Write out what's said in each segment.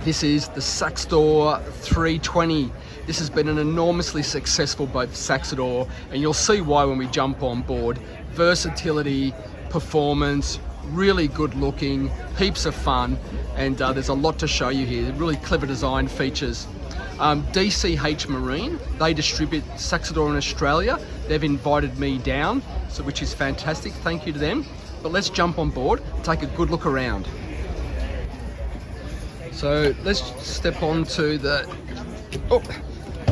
This is the Saxdor 320. This has been an enormously successful boat for Saxdor, and you'll see why when we jump on board. Versatility, performance, really good looking, heaps of fun, and there's a lot to show you here. Really clever design features. DCH Marine, they distribute Saxdor in Australia. They've invited me down, so which is fantastic. Thank you to them. But let's jump on board, take a good look around. So let's step on to the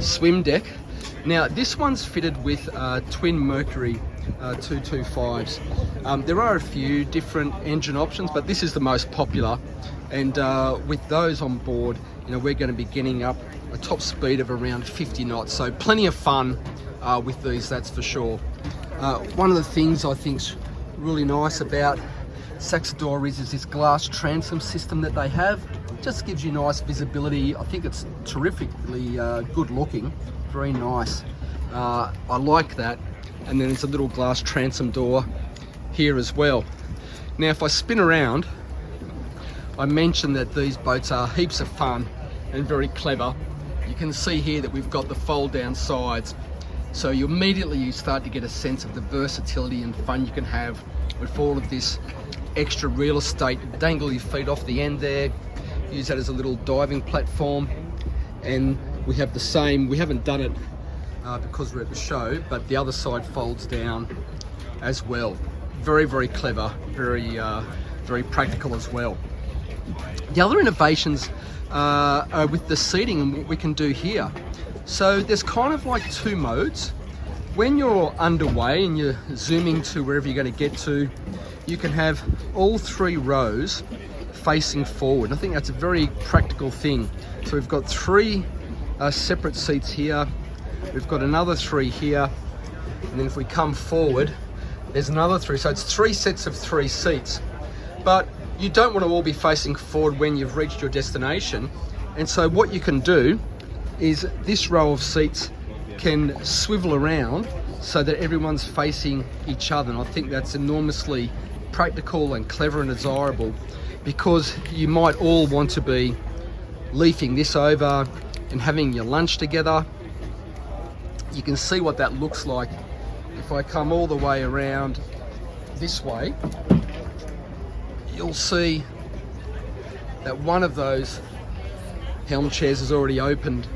swim deck. Now this one's fitted with twin Mercury 225s. There are a few different engine options, but this is the most popular. And with those on board, you know, we're going to be getting up a top speed of around 50 knots. So plenty of fun with these, that's for sure. One of the things I think's really nice about Saxdor is this glass transom system that they have. Just gives you nice visibility. I think it's terrifically good looking, very nice. I like that. And then there's a little glass transom door here as well. Now if I spin around, I mentioned that these boats are heaps of fun and very clever. You can see here that we've got the fold down sides, so you immediately start to get a sense of the versatility and fun you can have with all of this extra real estate. Dangle your feet off the end there, use that as a little diving platform. And we have the same, we haven't done it because we're at the show, but the other side folds down as well. Very, very clever, very practical as well. The other innovations are with the seating and what we can do here. So there's kind of like two modes. When you're underway and you're zooming to wherever you're going to get to, you can have all three rows facing forward. I think that's a very practical thing. So we've got three separate seats here. We've got another three here. And then if we come forward, there's another three. So it's three sets of three seats. But you don't want to all be facing forward when you've reached your destination. And so what you can do is this row of seats can swivel around so that everyone's facing each other. And I think that's enormously practical and clever and desirable, because you might all want to be leafing this over and having your lunch together. You can see what that looks like. If I come all the way around this way, you'll see that one of those helm chairs is already opened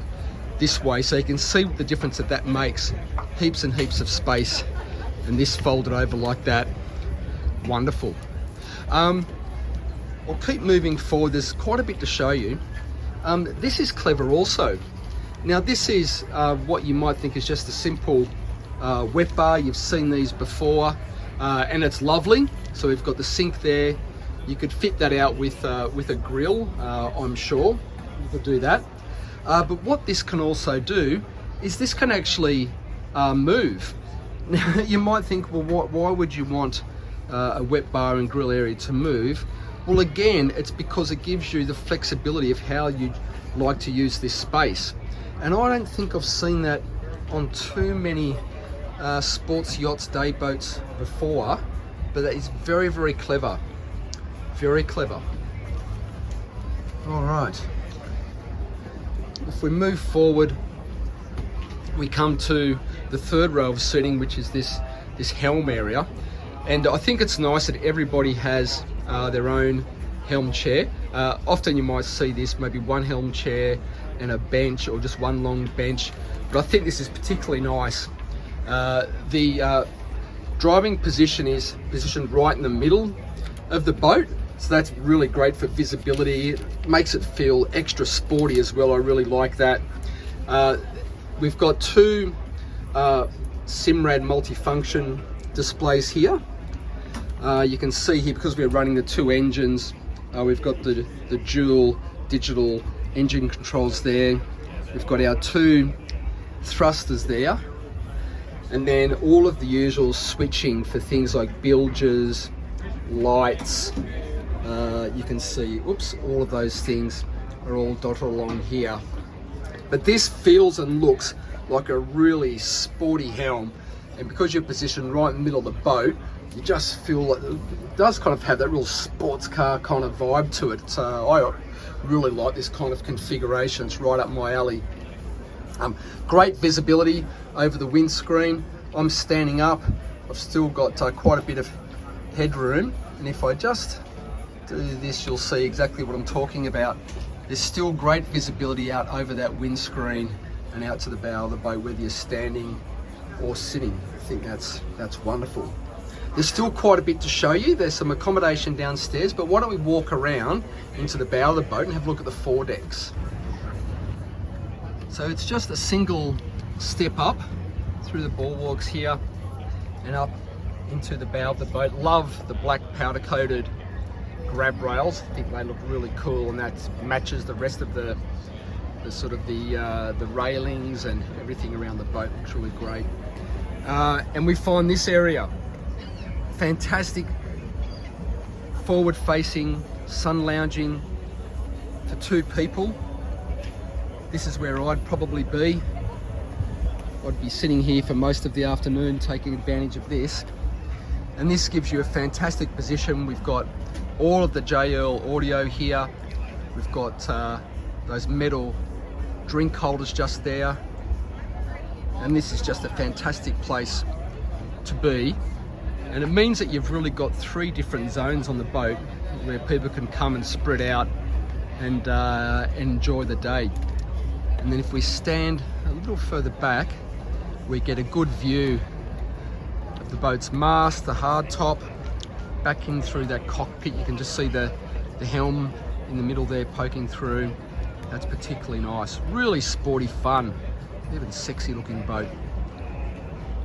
this way, so you can see the difference that makes. Heaps and heaps of space, and this folded over like that. Wonderful. We'll keep moving forward. There's quite a bit to show you. This is clever also. Now this is what you might think is just a simple wet bar. You've seen these before, and it's lovely. So we've got the sink there. You could fit that out with a grill, I'm sure. You could do that. But what this can also do is this can actually move. Now you might think, well, why would you want a wet bar and grill area to move? Well, again, it's because it gives you the flexibility of how you'd like to use this space. And I don't think I've seen that on too many sports yachts, day boats before, but that is very, very clever. Very clever. All right. If we move forward, we come to the third row of seating, which is this helm area. And I think it's nice that everybody has their own helm chair. Often you might see this, maybe one helm chair and a bench, or just one long bench. But I think this is particularly nice. The driving position is positioned right in the middle of the boat. So that's really great for visibility. It makes it feel extra sporty as well. I really like that. We've got two Simrad multifunction displays here. You can see here, because we're running the two engines, we've got the dual digital engine controls there. We've got our two thrusters there. And then all of the usual switching for things like bilges, lights. You can see, all of those things are all dotted along here. But this feels and looks like a really sporty helm, and because you're positioned right in the middle of the boat, you just feel like it does kind of have that real sports car kind of vibe to it. So I really like this kind of configuration. It's right up my alley. Great visibility over the windscreen. I'm standing up. I've still got quite a bit of headroom, and if I just do this, you'll see exactly what I'm talking about. There's still great visibility out over that windscreen and out to the bow of the boat, whether you're standing or sitting. I think that's wonderful. There's still quite a bit to show you. There's some accommodation downstairs, but why don't we walk around into the bow of the boat and have a look at the foredecks. So it's just a single step up through the bulwarks here and up into the bow of the boat. Love the black powder coated grab rails. I think they look really cool, and that matches the rest of the sort of the railings and everything around the boat. Looks really great. And we find this area fantastic, forward facing sun lounging for 2 people. This is where I'd probably be. I'd be sitting here for most of the afternoon taking advantage of this. And this gives you a fantastic position. We've got all of the JL audio here. We've got those metal drink holders just there. And this is just a fantastic place to be. And it means that you've really got 3 different zones on the boat where people can come and spread out and enjoy the day. And then if we stand a little further back, we get a good view of the boat's mast, the hard top, back in through that cockpit. You can just see the helm in the middle there poking through. That's particularly nice. Really sporty fun, even sexy looking boat.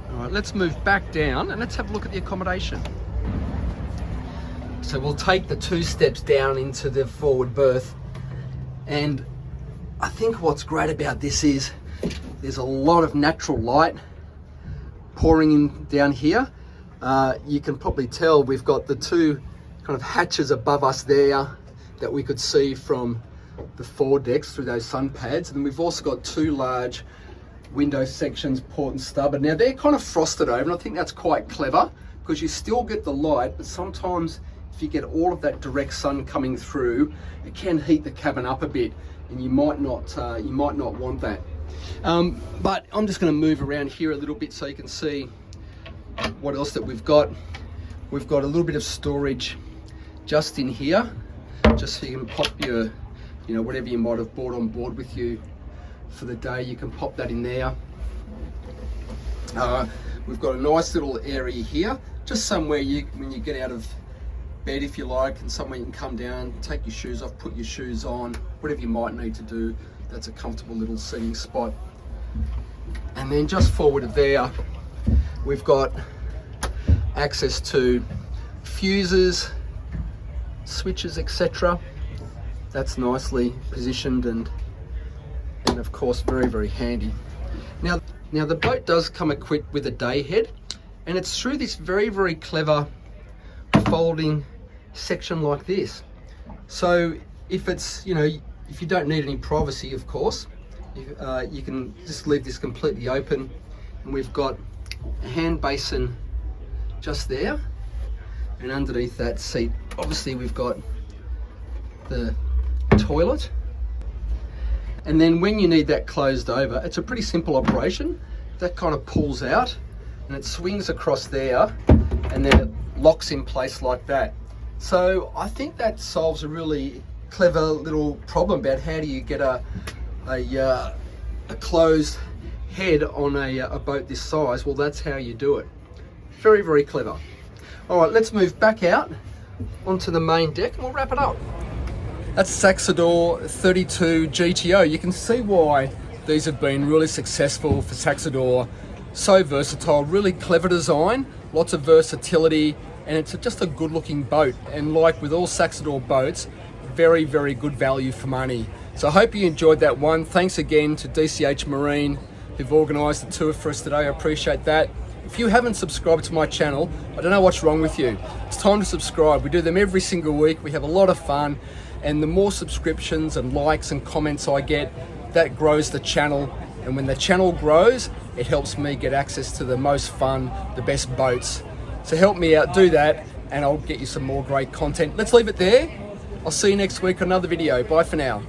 All right, let's move back down and let's have a look at the accommodation. So we'll take the 2 steps down into the forward berth, and I think what's great about this is there's a lot of natural light pouring in down here. You can probably tell we've got the 2 kind of hatches above us there that we could see from the foredecks through those sun pads, and we've also got 2 large window sections, port and starboard. Now they're kind of frosted over, and I think that's quite clever because you still get the light, but sometimes if you get all of that direct sun coming through, it can heat the cabin up a bit, and you might not want that. But I'm just going to move around here a little bit so you can see what else that we've got. We've got a little bit of storage just in here, just so you can pop your, whatever you might have brought on board with you for the day. You can pop that in there. We've got a nice little area here, just somewhere when you get out of bed, if you like, and somewhere you can come down, take your shoes off, put your shoes on, whatever you might need to do. That's a comfortable little seating spot. And then just forward of there, we've got access to fuses, switches, etc. That's nicely positioned and of course very, very handy. Now the boat does come equipped with a day head, and it's through this very, very clever folding section like this. So if it's, if you don't need any privacy, of course, you can just leave this completely open, and we've got a hand basin just there, and underneath that seat obviously we've got the toilet. And then when you need that closed over, it's a pretty simple operation. That kind of pulls out and it swings across there, and then it locks in place like that. So I think that solves a really clever little problem about how do you get a closed head on a boat this size. Well, that's how you do it. Very, very clever. All right, let's move back out onto the main deck and we'll wrap it up. That's Saxdor 32 GTO. You can see why these have been really successful for Saxdor. So versatile, really clever design, lots of versatility, and it's just a good looking boat. And like with all Saxdor boats, very, very good value for money. So I hope you enjoyed that one. Thanks again to DCH Marine who've organised the tour for us today. I appreciate that. If you haven't subscribed to my channel, I don't know what's wrong with you. It's time to subscribe. We do them every single week. We have a lot of fun. And the more subscriptions and likes and comments I get, that grows the channel. And when the channel grows, it helps me get access to the most fun, the best boats. So help me out, do that, and I'll get you some more great content. Let's leave it there. I'll see you next week on another video. Bye for now.